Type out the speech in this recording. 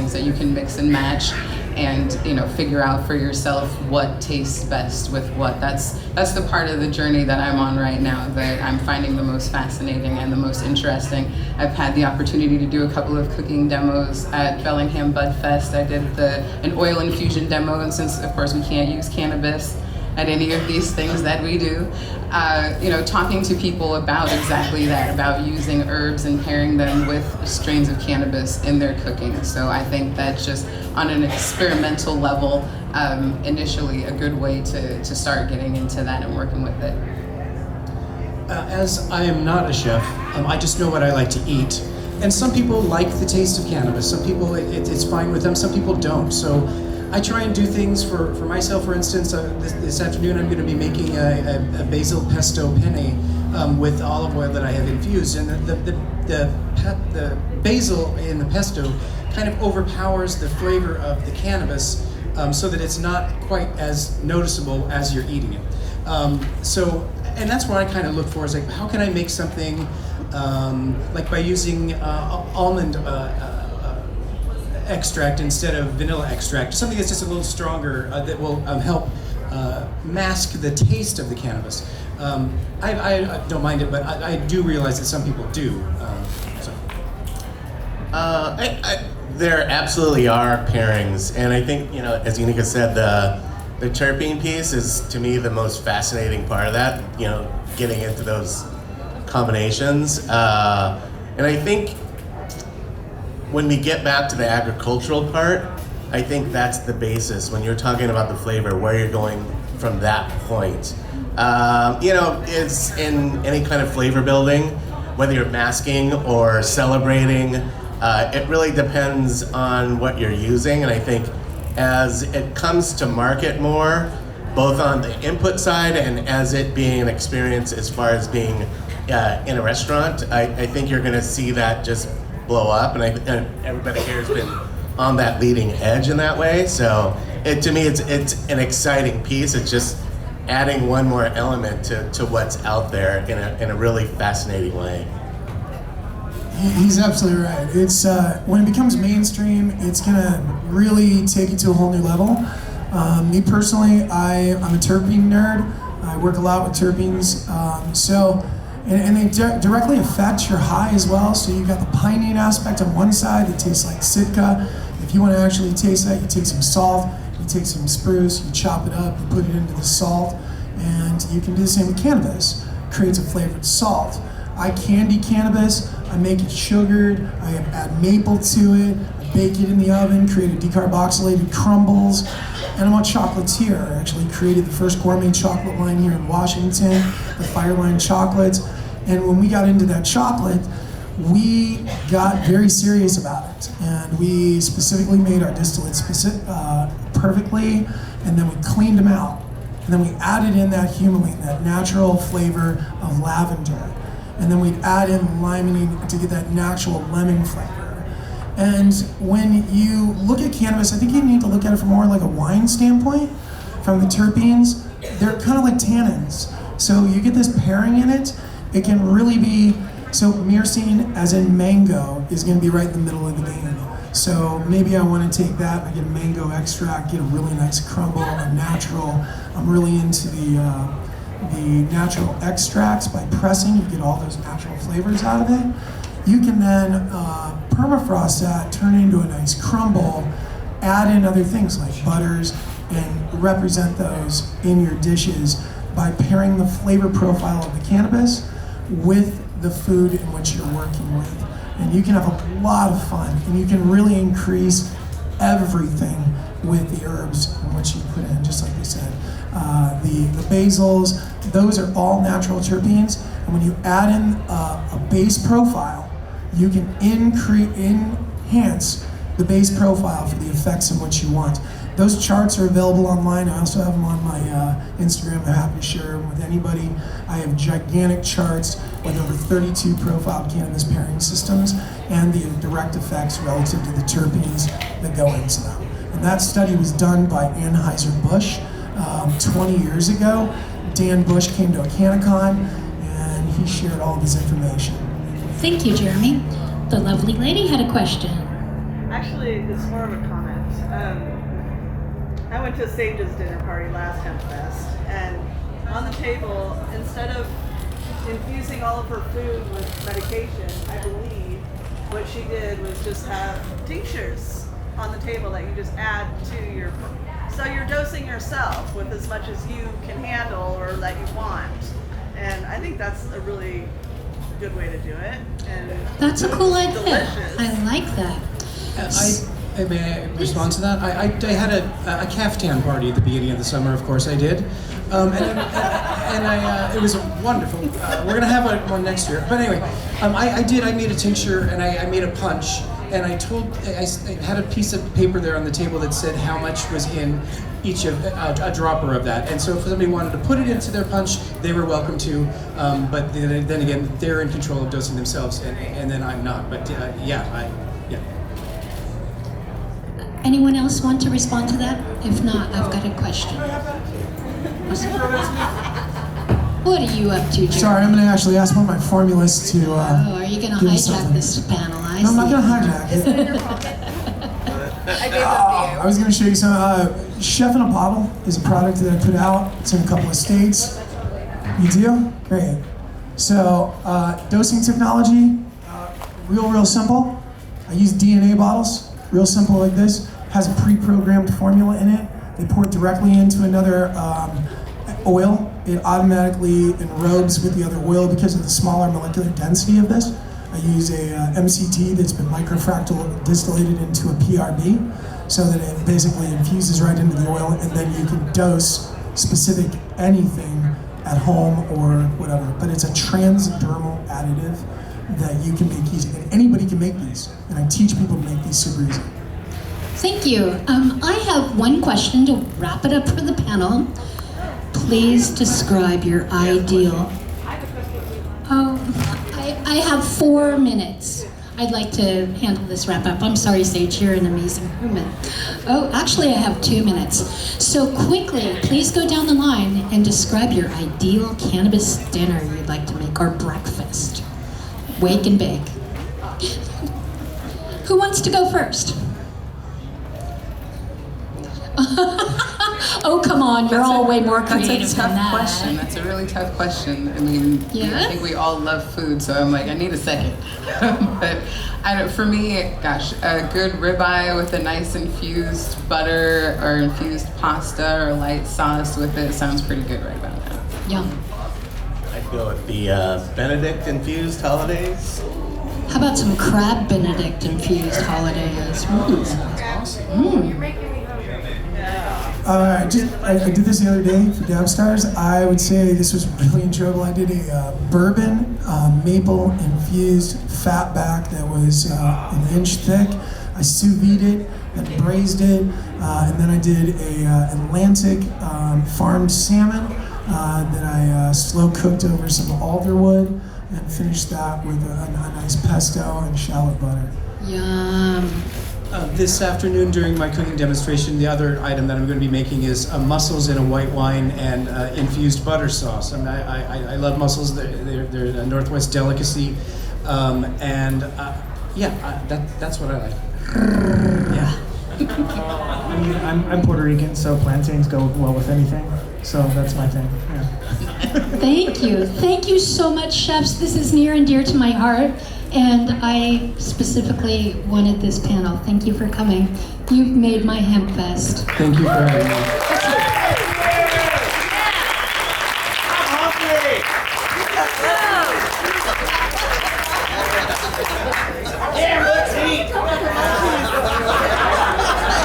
things that you can mix and match and figure out for yourself what tastes best with what. That's the part of the journey that I'm on right now that I'm finding the most fascinating and the most interesting. I've had the opportunity to do a couple of cooking demos at Bellingham Bud Fest. I did an oil infusion demo, and since of course we can't use cannabis at any of these things that we do, talking to people about exactly that, about using herbs and pairing them with strains of cannabis in their cooking. So I think that's just on an experimental level, initially a good way to start getting into that and working with it. As I am not a chef, I just know what I like to eat. And some people like the taste of cannabis. Some people, it's fine with them. Some people don't. So I try and do things for myself. For instance, this afternoon I'm going to be making a basil pesto penne with olive oil that I have infused, and the basil in the pesto kind of overpowers the flavor of the cannabis, so that it's not quite as noticeable as you're eating it. And that's what I kind of look for, is like, how can I make something like by using almond extract instead of vanilla extract, something that's just a little stronger, that will help mask the taste of the cannabis. I don't mind it, but I do realize that some people do. There absolutely are pairings, and I think, as Unica said, the terpene piece is, to me, the most fascinating part of that, getting into those combinations. And I think when we get back to the agricultural part, I think that's the basis. When you're talking about the flavor, where you're going from that point. It's in any kind of flavor building, whether you're masking or celebrating, it really depends on what you're using. And I think as it comes to market more, both on the input side and as it being an experience as far as being in a restaurant, I think you're gonna see that just blow up, and everybody here has been on that leading edge in that way. So to me, it's an exciting piece. It's just adding one more element to what's out there in a really fascinating way. He's absolutely right. It's when it becomes mainstream, it's gonna really take it to a whole new level. Me personally, I'm a terpene nerd. I work a lot with terpenes. And they directly affect your high as well. So you've got the pinene aspect on one side that tastes like Sitka. If you want to actually taste that, you take some salt, you take some spruce, you chop it up, you put it into the salt, and you can do the same with cannabis. It creates a flavored salt. I candy cannabis, I make it sugared, I add maple to it, I bake it in the oven, create a decarboxylated crumbles, and I'm a chocolatier. I actually created the first gourmet chocolate line here in Washington, the Fireline Chocolates. And when we got into that chocolate, we got very serious about it. And we specifically made our distillates perfectly, and then we cleaned them out. And then we added in that humulene, that natural flavor of lavender. And then we'd add in limonene to get that natural lemon flavor. And when you look at cannabis, I think you need to look at it from more like a wine standpoint. From the terpenes, they're kind of like tannins. So you get this pairing in it, it can really be, so myrcene, as in mango, is gonna be right in the middle of the game. So maybe I wanna take that, I get a mango extract, get a really nice crumble, a natural. I'm really into the natural extracts. By pressing, you get all those natural flavors out of it. You can then permafrost that, turn it into a nice crumble, add in other things like butters, and represent those in your dishes by pairing the flavor profile of the cannabis with the food in which you're working with. And you can have a lot of fun, and you can really increase everything with the herbs in which you put in, just like we said. The basils, those are all natural terpenes, and when you add in a base profile, you can enhance the base profile for the effects in which you want. Those charts are available online. I also have them on my Instagram. I'm happy to share them with anybody. I have gigantic charts with over 32 profiled cannabis pairing systems and the direct effects relative to the terpenes that go into them. And that study was done by Anheuser-Busch 20 years ago. Dan Bush came to a CannaCon and he shared all of his information. Thank you, Jeremy. The lovely lady had a question. Actually, it's more of a comment. I went to Sage's dinner party last Hempfest, and on the table, instead of infusing all of her food with medication, I believe what she did was just have tinctures on the table that you just add to your. So you're dosing yourself with as much as you can handle or that you want, and I think that's a really good way to do it. And that's a cool idea. Delicious. I like that. May I respond to that? I had a caftan party at the beginning of the summer, of course I did. It was wonderful. We're gonna have one next year. But anyway, I made a tincture and I made a punch, and I had a piece of paper there on the table that said how much was in each of a dropper of that. And so if somebody wanted to put it into their punch, they were welcome to. But then again, they're in control of dosing themselves, and then I'm not. But yeah. Anyone else want to respond to that? If not, I've got a question. What are you up to, Jerry? Sorry, I'm going to actually ask one of my formulas to. Are you going to hijack this panel? No, I'm not going to hijack it. I was going to show you some. Chef in a Bottle is a product that I put out. It's in a couple of states. You do? Great. So, dosing technology, real simple. I use DNA bottles, real simple like this. Has a pre-programmed formula in it. They pour it directly into another oil. It automatically enrobes with the other oil because of the smaller molecular density of this. I use a MCT that's been microfractal distillated into a PRB so that it basically infuses right into the oil, and then you can dose specific anything at home or whatever. But it's a transdermal additive that you can make easy. And anybody can make these. And I teach people to make these super easy. Thank you. I have one question to wrap it up for the panel. Please describe your ideal. I have 4 minutes. I'd like to handle this wrap up. I'm sorry, Sage, you're an amazing human. Oh, actually I have 2 minutes. So quickly, please go down the line and describe your ideal cannabis dinner you'd like to make, or breakfast. Wake and bake. Who wants to go first? Oh, come on, you're all way more creative That's a tough than that. question. That's a really tough question. I mean, Yeah? I think we all love food, so I'm like, I need a second. But for me, gosh, a good ribeye with a nice infused butter or infused pasta or light sauce with it sounds pretty good right about now. Yum. I'd go with the Benedict infused holidays. How about some crab Benedict infused holidays? I did this the other day for Dab Stars. I would say this was really enjoyable. I did a bourbon maple infused fat back that was an inch thick. I sous vide it, then braised it, and then I did a Atlantic farmed salmon that I slow cooked over some alderwood, and finished that with a nice pesto and shallot butter. Yum. This afternoon during my cooking demonstration, the other item that I'm going to be making is mussels in a white wine and infused butter sauce. I mean, I love mussels. They're a Northwest delicacy, that's what I like. Yeah. I mean, I'm Puerto Rican, so plantains go well with anything. So that's my thing. Yeah. Thank you. Thank you so much, chefs. This is near and dear to my heart, and I specifically wanted this panel. Thank you for coming. You've made my Hempfest. Thank you for having me.